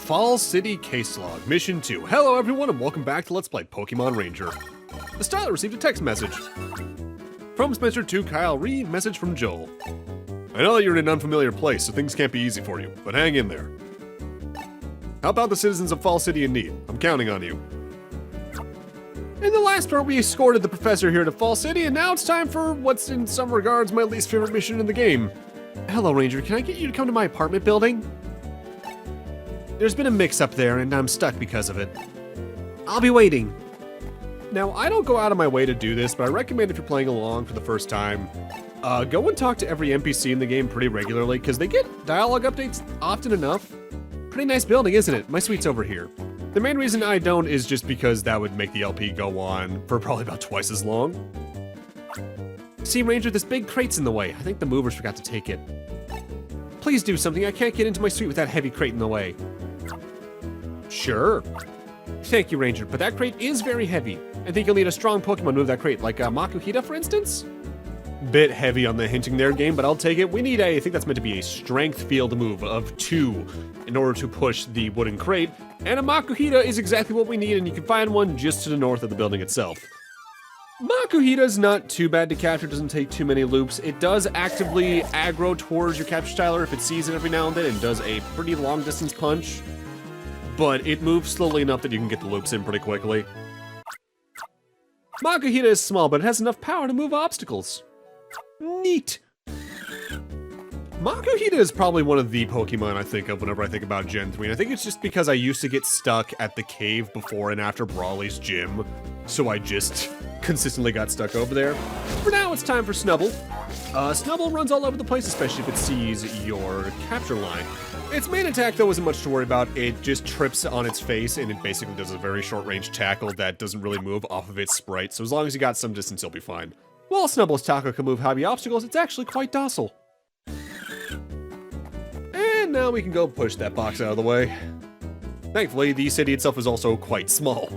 Fall City Case Log, Mission 2. Hello everyone and welcome back to Let's Play Pokemon Ranger. The Styler received a text message. From Spencer to Kyle Reed, message from Joel. I know that you're in an unfamiliar place, so things can't be easy for you, but hang in there. Help out the citizens of Fall City in need. I'm counting on you. In the last part, we escorted the professor here to Fall City, and now it's time for what's in some regards my least favorite mission in the game. Hello, Ranger. Can I get you to come to my apartment building? There's been a mix-up there, and I'm stuck because of it. I'll be waiting. Now, I don't go out of my way to do this, but I recommend if you're playing along for the first time, go and talk to every NPC in the game pretty regularly, because they get dialogue updates often enough. Pretty nice building, isn't it? My suite's over here. The main reason I don't is just because that would make the LP go on for probably about twice as long. See, Ranger, this big crate's in the way. I think the movers forgot to take it. Please do something. I can't get into my suite with that heavy crate in the way. Sure. Thank you, Ranger, but that crate is very heavy. I think you'll need a strong Pokemon to move that crate, like Makuhita, for instance? Bit heavy on the hinting there, game, but I'll take it. We need I think that's meant to be a strength field move of 2 in order to push the wooden crate, and a Makuhita is exactly what we need, and you can find one just to the north of the building itself. Makuhita is not too bad to capture, doesn't take too many loops. It does actively aggro towards your capture styler if it sees it every now and then, and does a pretty long distance punch. But it moves slowly enough that you can get the loops in pretty quickly. Makuhita is small, but it has enough power to move obstacles. Neat. Makuhita is probably one of the Pokemon I think of whenever I think about Gen 3, and I think it's just because I used to get stuck at the cave before and after Brawly's gym, so I just consistently got stuck over there. For now, it's time for Snubbull. Snubbull runs all over the place, especially if it sees your capture line. Its main attack, though, isn't much to worry about. It just trips on its face, and it basically does a very short-range tackle that doesn't really move off of its sprite, so as long as you got some distance, you'll be fine. While Snubbull's tackle can move heavy obstacles, it's actually quite docile. And now we can go push that box out of the way. Thankfully, the city itself is also quite small.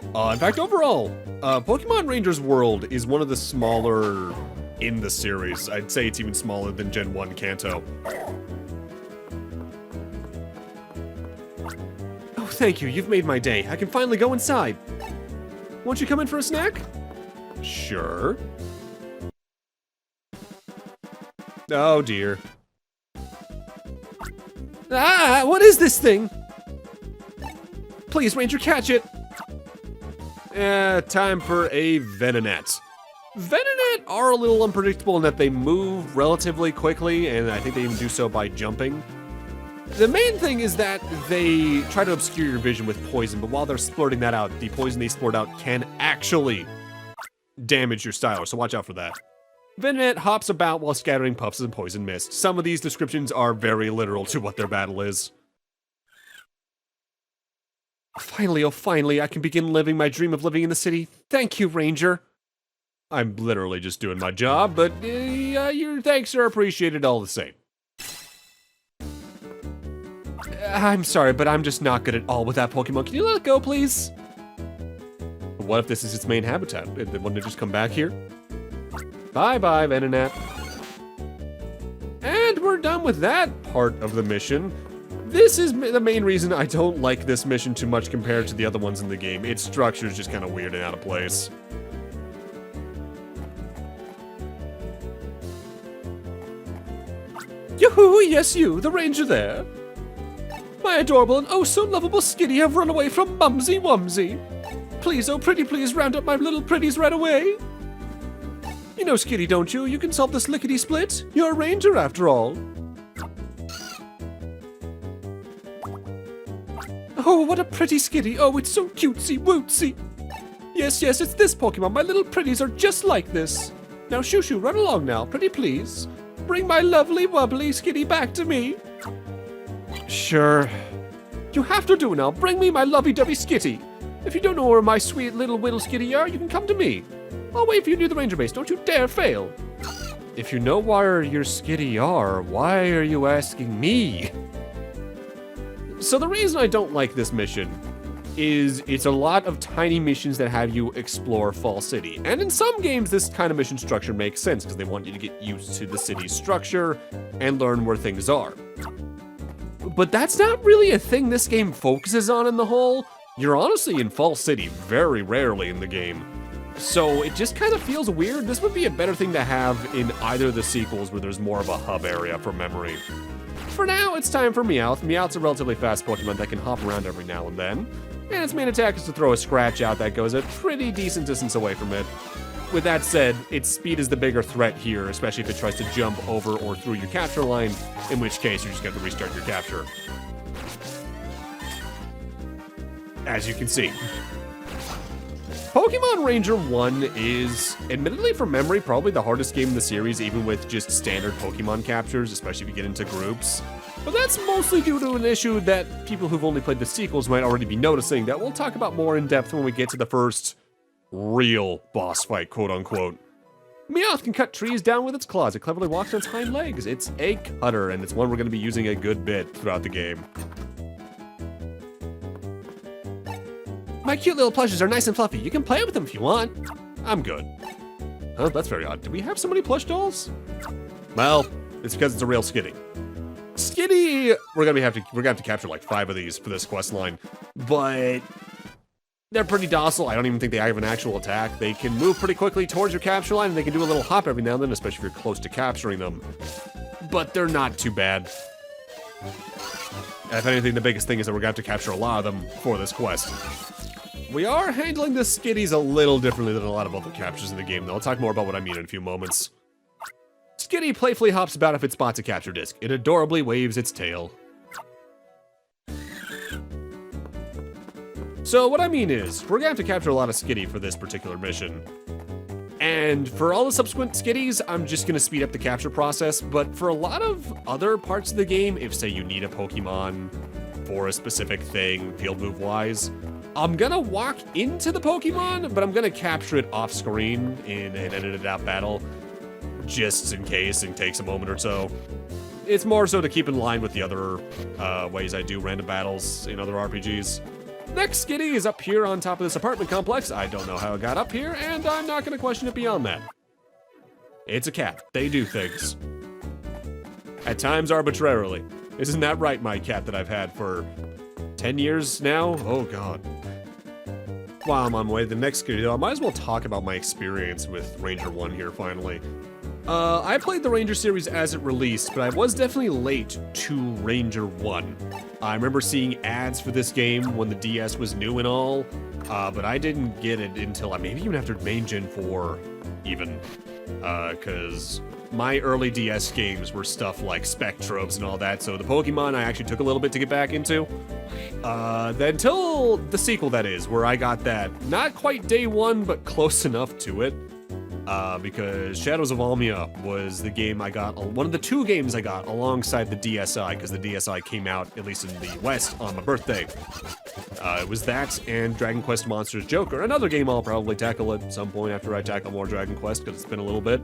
In fact, overall, Pokemon Ranger's world is one of the smaller in the series. I'd say it's even smaller than Gen 1 Kanto. Oh, thank you. You've made my day. I can finally go inside. Won't you come in for a snack? Sure. Oh, dear. Ah, what is this thing? Please, Ranger, catch it. Time for a Venonat. Venonat are a little unpredictable in that they move relatively quickly, and I think they even do so by jumping. The main thing is that they try to obscure your vision with poison, but while they're splurting that out, the poison they splurt out can actually damage your styler, so watch out for that. Venonat hops about while scattering puffs of poison mist. Some of these descriptions are very literal to what their battle is. Finally, oh finally, I can begin living my dream of living in the city. Thank you, Ranger. I'm literally just doing my job, but your thanks are appreciated all the same. I'm sorry, but I'm just not good at all with that Pokemon. Can you let it go, please? What if this is its main habitat? Wouldn't it just come back here? Bye-bye, Venonat. And we're done with that part of the mission. This is the main reason I don't like this mission too much compared to the other ones in the game. Its structure is just kind of weird and out of place. Yoo-hoo, yes you, the Ranger there. My adorable and oh so lovable Skitty have run away from Mumsy Wumsy. Please, oh pretty please, round up my little pretties right away. You know Skitty, don't you? You can solve this lickety-split. You're a Ranger, after all. Oh, what a pretty Skitty. Oh, it's so cutesy-wootsy. Yes, yes, it's this Pokemon. My little pretties are just like this. Now, Shoo-Shoo, run along now, pretty please. Bring my lovely, wobbly Skitty back to me. Sure. You have to do now. Bring me my lovey-dovey Skitty. If you don't know where my sweet little whittle Skitty are, you can come to me. I'll wait for you near the Ranger base. Don't you dare fail. If you know where your Skitty are, why are you asking me? So the reason I don't like this mission is it's a lot of tiny missions that have you explore Fall City. And in some games, this kind of mission structure makes sense because they want you to get used to the city's structure and learn where things are. But that's not really a thing this game focuses on in the whole. You're honestly in Fall City very rarely in the game. So it just kind of feels weird. This would be a better thing to have in either of the sequels where there's more of a hub area for memory. For now, it's time for Meowth. Meowth's a relatively fast Pokemon that can hop around every now and then. And its main attack is to throw a scratch out that goes a pretty decent distance away from it. With that said, its speed is the bigger threat here, especially if it tries to jump over or through your capture line, in which case you're just going to restart your capture. As you can see. Pokemon Ranger 1 is, admittedly from memory, probably the hardest game in the series, even with just standard Pokemon captures, especially if you get into groups. But that's mostly due to an issue that people who've only played the sequels might already be noticing that we'll talk about more in depth when we get to the first real boss fight, quote-unquote. Meowth can cut trees down with its claws. It cleverly walks on its hind legs. It's a cutter, and it's one we're going to be using a good bit throughout the game. My cute little plushes are nice and fluffy. You can play with them if you want. I'm good. Oh, that's very odd. Do we have so many plush dolls? Well, it's because it's a real Skitty. Skitty, we're gonna have to capture like 5 of these for this quest line, but they're pretty docile. I don't even think they have an actual attack. They can move pretty quickly towards your capture line, and they can do a little hop every now and then, especially if you're close to capturing them. But they're not too bad. If anything, the biggest thing is that we're gonna have to capture a lot of them for this quest. We are handling the Skitties a little differently than a lot of other captures in the game, though. I'll talk more about what I mean in a few moments. Skitty playfully hops about if it spots a capture disc. It adorably waves its tail. So what I mean is, we're gonna have to capture a lot of Skitty for this particular mission. And for all the subsequent Skitties, I'm just gonna speed up the capture process, but for a lot of other parts of the game, if say you need a Pokemon for a specific thing, field move wise, I'm gonna walk into the Pokemon, but I'm gonna capture it off screen in an edited out battle, just in case it takes a moment or so. It's more so to keep in line with the other ways I do random battles in other RPGs. Next Skitty is up here on top of this apartment complex. I don't know how it got up here, and I'm not gonna question it beyond that. It's a cat. They do things. At times arbitrarily. Isn't that right, my cat that I've had for 10 years now? Oh god. While I'm on my way to the next Skitty, though, I might as well talk about my experience with Ranger 1 here, finally. I played the Ranger series as it released, but I was definitely late to Ranger 1. I remember seeing ads for this game when the DS was new and all, but I didn't get it until maybe even after Main Gen 4, even. Because my early DS games were stuff like Spectrobes and all that, so the Pokemon I actually took a little bit to get back into. Until the sequel, that is, where I got that, not quite day one, but close enough to it. Because Shadows of Almia was the game I got, one of the 2 games I got alongside the DSi, because the DSi came out, at least in the West, on my birthday. It was that and Dragon Quest Monsters Joker, another game I'll probably tackle at some point after I tackle more Dragon Quest, because it's been a little bit.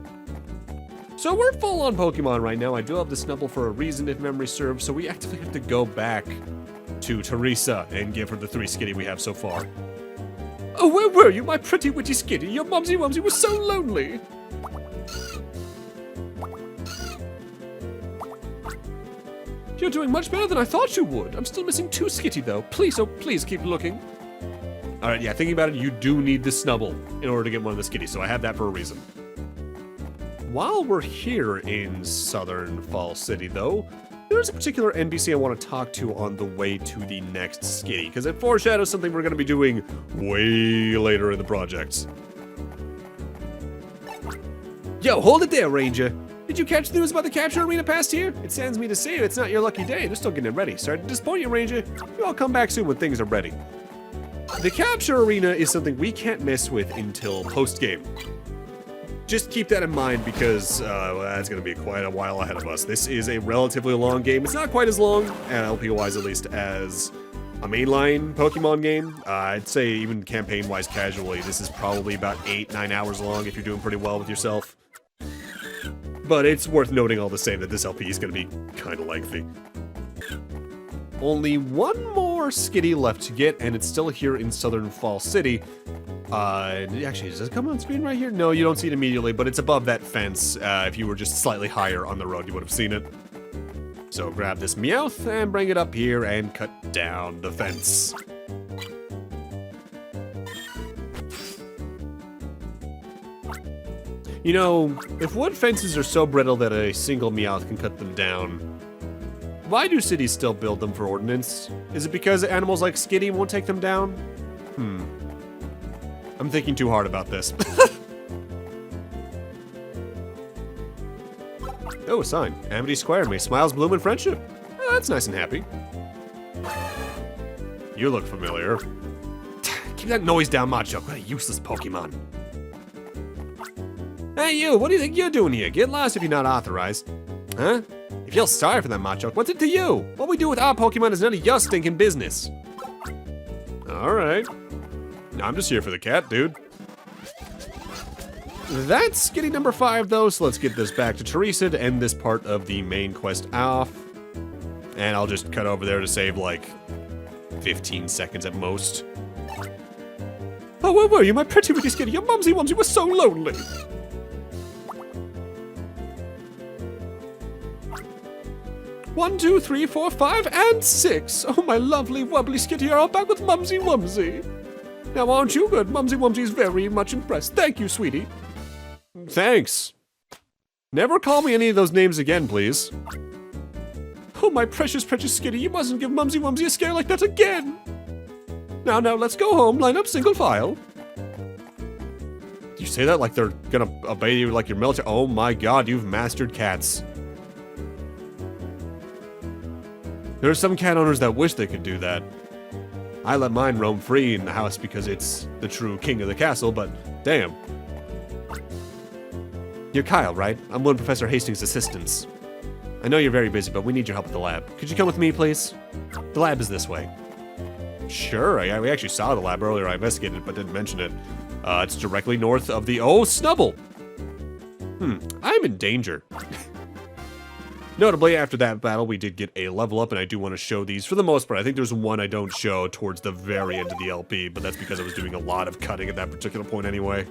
So we're full on Pokemon right now. I do have the Snubble for a reason, if memory serves, so we actively have to go back to Teresa and give her the 3 Skitty we have so far. Oh, where were you, my pretty witty Skitty? Your mumsy wumsy was so lonely. You're doing much better than I thought you would. I'm still missing 2 Skitty, though. Please, oh, please keep looking. All right, yeah, thinking about it, you do need the Snubble in order to get one of the Skitties, so I have that for a reason. While we're here in Southern Fall City, though, there's a particular NPC I want to talk to on the way to the next Skitty, because it foreshadows something we're going to be doing way later in the project. Yo, hold it there, Ranger. Did you catch the news about the capture arena past here? It saddens me to say it's not your lucky day. They're still getting it ready. Sorry to disappoint you, Ranger. You all come back soon when things are ready. The capture arena is something we can't mess with until post-game. Just keep that in mind because that's going to be quite a while ahead of us. This is a relatively long game. It's not quite as long, LP-wise at least, as a mainline Pokemon game. I'd say even campaign-wise casually, this is probably about 8-9 hours long if you're doing pretty well with yourself. But it's worth noting all the same that this LP is going to be kind of lengthy. Only one more Skitty left to get, and it's still here in Southern Fall City. Actually, does it come on screen right here? No, you don't see it immediately, but it's above that fence. If you were just slightly higher on the road, you would have seen it. So grab this Meowth and bring it up here and cut down the fence. You know, if wood fences are so brittle that a single Meowth can cut them down, why do cities still build them for ordnance? Is it because animals like Skitty won't take them down? I'm thinking too hard about this. Oh, a sign. Amity Square, may smiles bloom in friendship. Oh, that's nice and happy. You look familiar. Keep that noise down, Machop. What a useless Pokemon. Hey you, what do you think you're doing here? Get lost if you're not authorized. Huh? You feel sorry for that, Machop. What's it to you? What we do with our Pokemon is none of your stinking business. Alright. I'm just here for the cat, dude. That's Skitty number 5, though, so let's get this back to Teresa to end this part of the main quest off. And I'll just cut over there to save, like, 15 seconds at most. Oh, where were you, my pretty witty Skitty? Your mumsy wumsy was so lonely. One, two, three, four, 5, and 6. Oh, my lovely wubbly Skitty, you're all back with Mumsy Wumsy. Now, aren't you good? Mumsy Wumsy's very much impressed. Thank you, sweetie. Thanks. Never call me any of those names again, please. Oh, my precious, precious Skitty, you mustn't give Mumsy Wumsy a scare like that again. Now, let's go home. Line up single file. You say that like they're gonna obey you like your military. Oh my god, you've mastered cats. There are some cat owners that wish they could do that. I let mine roam free in the house because it's the true king of the castle, but damn. You're Kyle, right? I'm one of Professor Hastings' assistants. I know you're very busy, but we need your help at the lab. Could you come with me, please? The lab is this way. Sure, we actually saw the lab earlier. I investigated it, but didn't mention it. It's directly north of the... Oh, Snubble! I'm in danger. Notably, after that battle, we did get a level up, and I do want to show these for the most part. I think there's one I don't show towards the very end of the LP, but that's because I was doing a lot of cutting at that particular point anyway.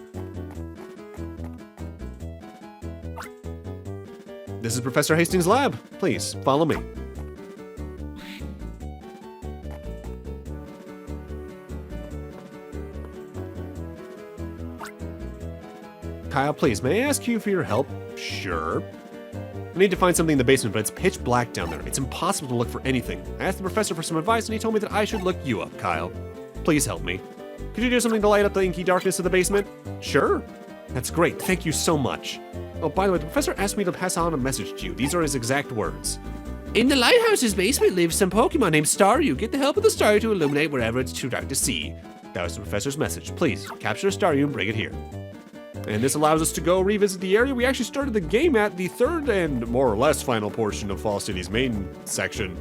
This is Professor Hastings' lab. Please, follow me. Kyle, please, may I ask you for your help? Sure. I need to find something in the basement, but it's pitch black down there. It's impossible to look for anything. I asked the professor for some advice, and he told me that I should look you up, Kyle. Please help me. Could you do something to light up the inky darkness of the basement? Sure. That's great. Thank you so much. Oh, by the way, the professor asked me to pass on a message to you. These are his exact words. In the lighthouse's basement lives some Pokemon named Staryu. Get the help of the Staryu to illuminate wherever it's too dark to see. That was the professor's message. Please, capture a Staryu and bring it here. And this allows us to go revisit the area we actually started the game at, the third and more or less final portion of Fall City's main section.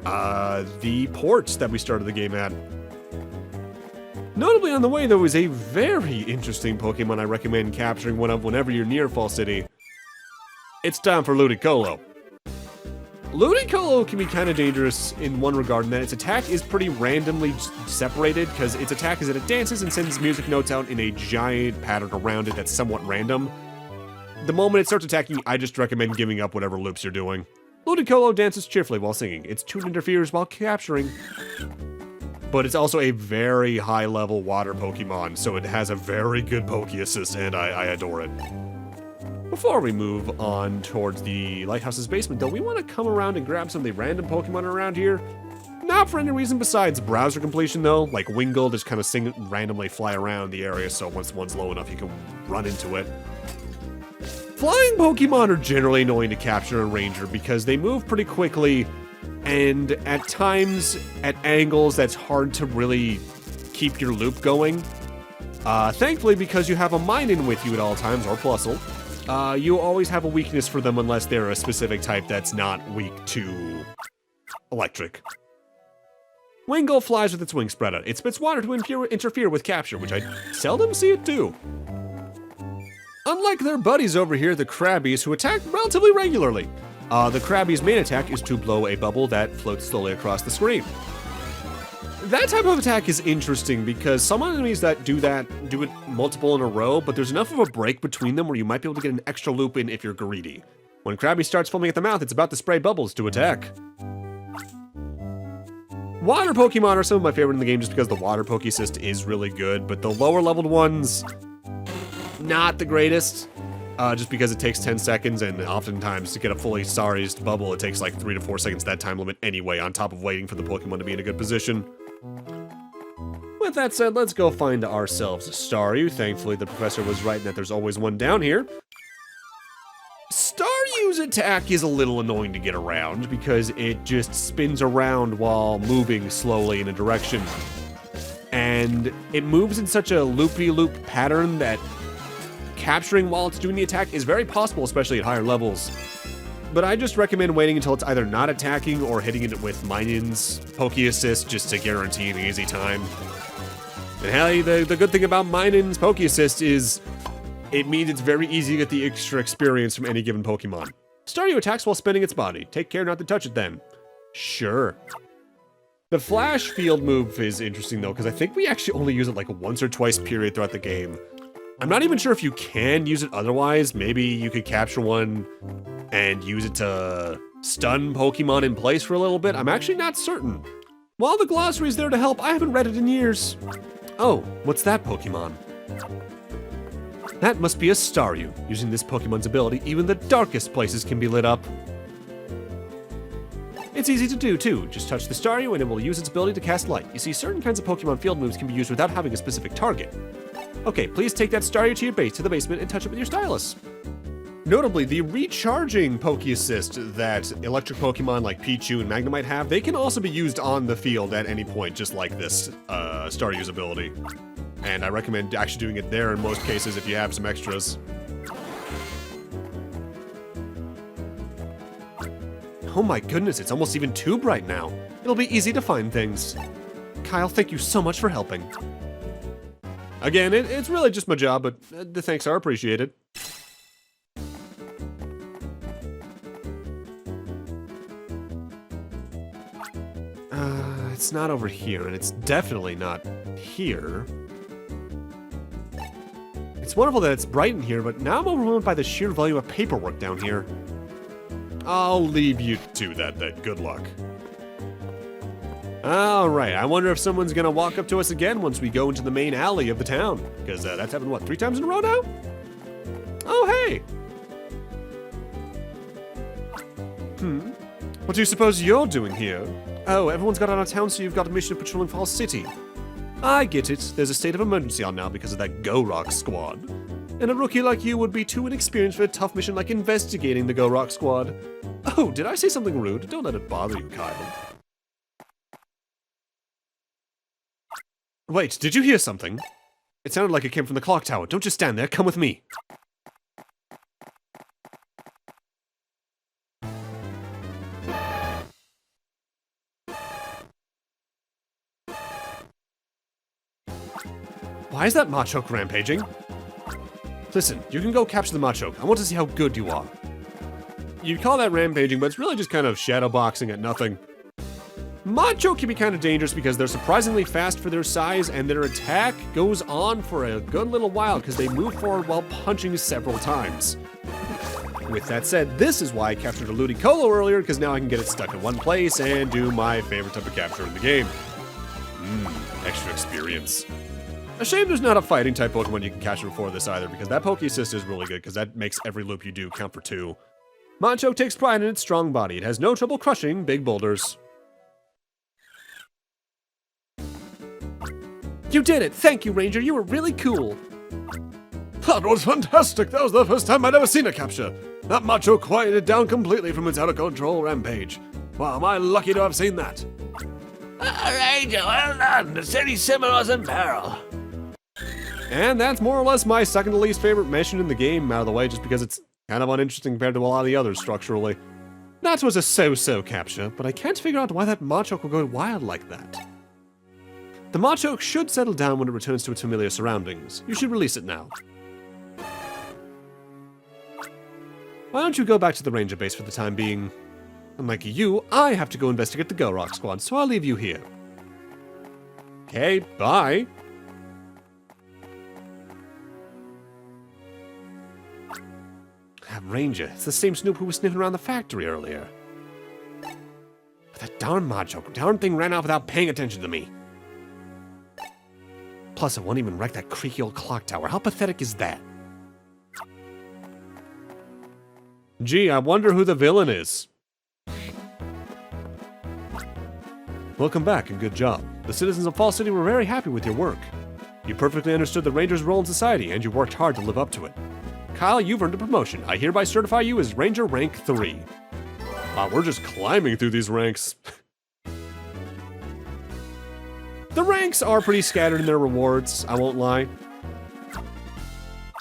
The ports that we started the game at. Notably on the way, there was a very interesting Pokemon I recommend capturing whenever you're near Fall City. It's time for Ludicolo. Ludicolo can be kind of dangerous in one regard, in that its attack is pretty randomly separated, because its attack is that it dances and sends music notes out in a giant pattern around it that's somewhat random. The moment it starts attacking, I just recommend giving up whatever loops you're doing. Ludicolo dances cheerfully while singing. Its tune interferes while capturing. But it's also a very high-level water Pokemon, so it has a very good Poke Assist, and I adore it. Before we move on towards the lighthouse's basement, though, we want to come around and grab some of the random Pokemon around here. Not for any reason besides browser completion, though. Like Wingull just kind of randomly fly around the area, so once one's low enough, you can run into it. Flying Pokemon are generally annoying to capture in Ranger because they move pretty quickly, and at times, at angles, that's hard to really keep your loop going. Thankfully, because you have a Minun with you at all times, or Plusle, you always have a weakness for them unless they're a specific type that's not weak to electric. Wingull flies with its wings spread out. It spits water to interfere with capture, which I seldom see it do. Unlike their buddies over here, the Krabbies, who attack relatively regularly. The Krabby's main attack is to blow a bubble that floats slowly across the screen. That type of attack is interesting because some enemies that do it multiple in a row, but there's enough of a break between them where you might be able to get an extra loop in if you're greedy. When Krabby starts foaming at the mouth, it's about to spray bubbles to attack. Water Pokemon are some of my favorite in the game just because the water Poke Assist is really good, but the lower leveled ones, not the greatest. Just because it takes 10 seconds, and oftentimes to get a fully Starriest bubble, it takes like 3 to 4 seconds that time limit anyway, on top of waiting for the Pokemon to be in a good position. With that said, let's go find ourselves a Staryu. Thankfully, the professor was right in that there's always one down here. Staryu's attack is a little annoying to get around because it just spins around while moving slowly in a direction. And it moves in such a loopy-loop pattern that capturing while it's doing the attack is very possible, especially at higher levels. But I just recommend waiting until it's either not attacking or hitting it with Minion's Poke Assist just to guarantee an easy time. And hey, the good thing about Minion's Poke Assist is it means it's very easy to get the extra experience from any given Pokemon. Staryu attacks while spinning its body. Take care not to touch it then. Sure. The Flash Field move is interesting though, because I think we actually only use it like once or twice period throughout the game. I'm not even sure if you can use it otherwise. Maybe you could capture one and use it to stun Pokemon in place for a little bit. I'm actually not certain. While the glossary's there to help, I haven't read it in years. Oh, what's that Pokemon? That must be a Staryu. Using this Pokemon's ability, even the darkest places can be lit up. It's easy to do, too. Just touch the Staryu and it will use its ability to cast light. You see, certain kinds of Pokemon field moves can be used without having a specific target. Okay, please take that Staryu to your base, to the basement, and touch it with your stylus. Notably, the recharging Poke Assist that electric Pokemon like Pichu and Magnemite have, they can also be used on the field at any point, just like this Staryu's ability. And I recommend actually doing it there in most cases if you have some extras. Oh my goodness, it's almost even too bright now. It'll be easy to find things. Kyle, thank you so much for helping. Again, it's really just my job, but the thanks are appreciated. It's not over here, and it's definitely not here. It's wonderful that it's bright in here, but now I'm overwhelmed by the sheer volume of paperwork down here. I'll leave you to that then. Good luck. Alright, I wonder if someone's gonna walk up to us again once we go into the main alley of the town. Because that's happened, what, 3 times in a row now? Oh, hey! What do you suppose you're doing here? Oh, everyone's got out of town, so you've got a mission of patrolling Falls City. I get it. There's a state of emergency on now because of that Go-Rock squad. And a rookie like you would be too inexperienced for a tough mission like investigating the Go-Rock squad. Oh, did I say something rude? Don't let it bother you, Kyle. Wait, did you hear something? It sounded like it came from the clock tower. Don't just stand there, come with me. Why is that Machoke rampaging? Listen, you can go capture the Machoke. I want to see how good you are. You'd call that rampaging, but it's really just kind of shadowboxing at nothing. Machoke can be kind of dangerous because they're surprisingly fast for their size, and their attack goes on for a good little while because they move forward while punching several times. With that said, this is why I captured a Ludicolo earlier, because now I can get it stuck in one place and do my favorite type of capture in the game. Extra experience. A shame there's not a fighting type Pokemon you can capture before this either, because that Poke Assist is really good, because that makes every loop you do count for 2. Machoke takes pride in its strong body. It has no trouble crushing big boulders. You did it! Thank you, Ranger. You were really cool. That was fantastic. That was the first time I'd ever seen a capture. That Machoke quieted down completely from its out-of-control rampage. Wow, am I lucky to have seen that. Ranger, well done. The city Seminole's in peril. And that's more or less my second to least favorite mission in the game out of the way, just because it's kind of uninteresting compared to a lot of the others structurally. That was a so-so capture, but I can't figure out why that Machoke will go wild like that. The Machoke should settle down when it returns to its familiar surroundings. You should release it now. Why don't you go back to the ranger base for the time being? Unlike you, I have to go investigate the Go-Rock squad, so I'll leave you here. Okay, bye. That ranger, it's the same Snoop who was sniffing around the factory earlier. But that darn thing ran off without paying attention to me. Plus, it won't even wreck that creaky old clock tower. How pathetic is that? Gee, I wonder who the villain is. Welcome back and good job. The citizens of Fall City were very happy with your work. You perfectly understood the Ranger's role in society and you worked hard to live up to it. Kyle, you've earned a promotion. I hereby certify you as Ranger Rank 3. Wow, we're just climbing through these ranks. The ranks are pretty scattered in their rewards, I won't lie.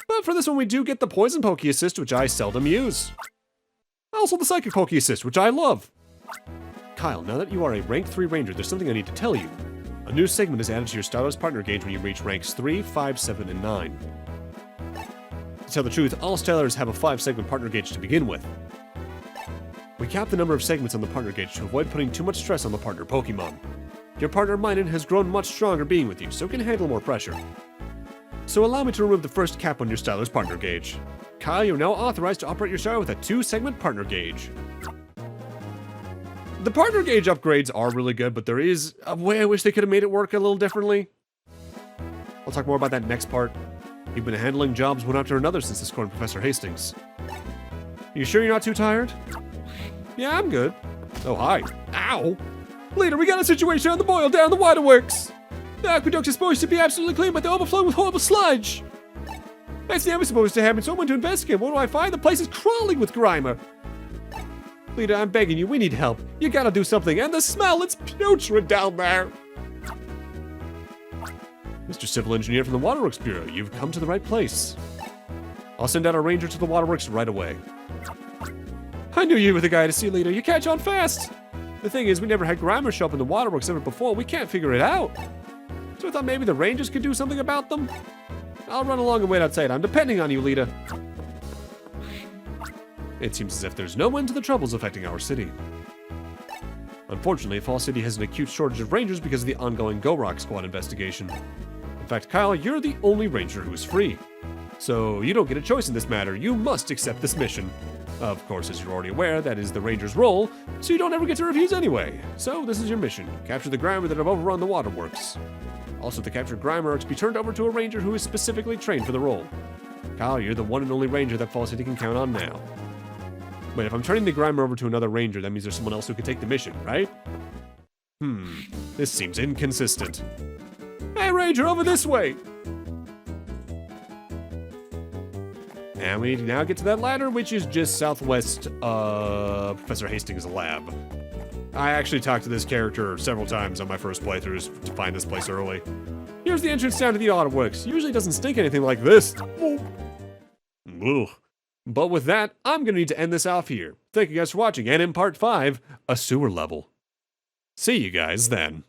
But for this one we do get the Poison Poke Assist, which I seldom use. Also the Psychic Poke Assist, which I love. Kyle, now that you are a Rank 3 Ranger, there's something I need to tell you. A new segment is added to your Stylist Partner gauge when you reach ranks 3, 5, 7, and 9. To tell the truth, all Stylers have a 5-segment partner gauge to begin with. We cap the number of segments on the partner gauge to avoid putting too much stress on the partner Pokemon. Your partner Minun has grown much stronger being with you, so can handle more pressure. So allow me to remove the first cap on your Styler's partner gauge. Kyle, you're now authorized to operate your Styler with a 2-segment partner gauge. The partner gauge upgrades are really good, but there is a way I wish they could have made it work a little differently. I'll talk more about that next part. You've been handling jobs one after another since escorting Professor Hastings. You sure you're not too tired? Yeah, I'm good. Oh, hi. Ow! Leader, we got a situation on the boil down the waterworks! The aqueduct is supposed to be absolutely clean, but they're overflowing with horrible sludge! That's never supposed to happen, so I went to investigate. What do I find? The place is crawling with Grimer! Leader, I'm begging you, we need help. You gotta do something, and the smell, it's putrid down there! Mr. Civil Engineer from the Waterworks Bureau, you've come to the right place. I'll send out a ranger to the waterworks right away. I knew you were the guy to see, Leader. You catch on fast! The thing is, we never had Grimer show up in the waterworks ever before. We can't figure it out. So I thought maybe the rangers could do something about them. I'll run along and wait outside. I'm depending on you, Leader. It seems as if there's no end to the troubles affecting our city. Unfortunately, Fall City has an acute shortage of rangers because of the ongoing Go Rock Squad investigation. In fact, Kyle, you're the only ranger who is free. So you don't get a choice in this matter. You must accept this mission. Of course, as you're already aware, that is the ranger's role, so you don't ever get to refuse anyway. So this is your mission. Capture the Grimer that have overrun the waterworks. Also, the captured Grimer are to be turned over to a ranger who is specifically trained for the role. Kyle, you're the one and only ranger that Fall City can count on now. Wait, if I'm turning the Grimer over to another ranger, that means there's someone else who can take the mission, right? This seems inconsistent. Hey, ranger, over this way! And we need to now get to that ladder, which is just southwest of Professor Hastings' lab. I actually talked to this character several times on my first playthroughs to find this place early. Here's the entrance down to the waterworks. Usually doesn't stink anything like this. Ugh. But with that, I'm going to need to end this off here. Thank you guys for watching, and in part 5, a sewer level. See you guys then.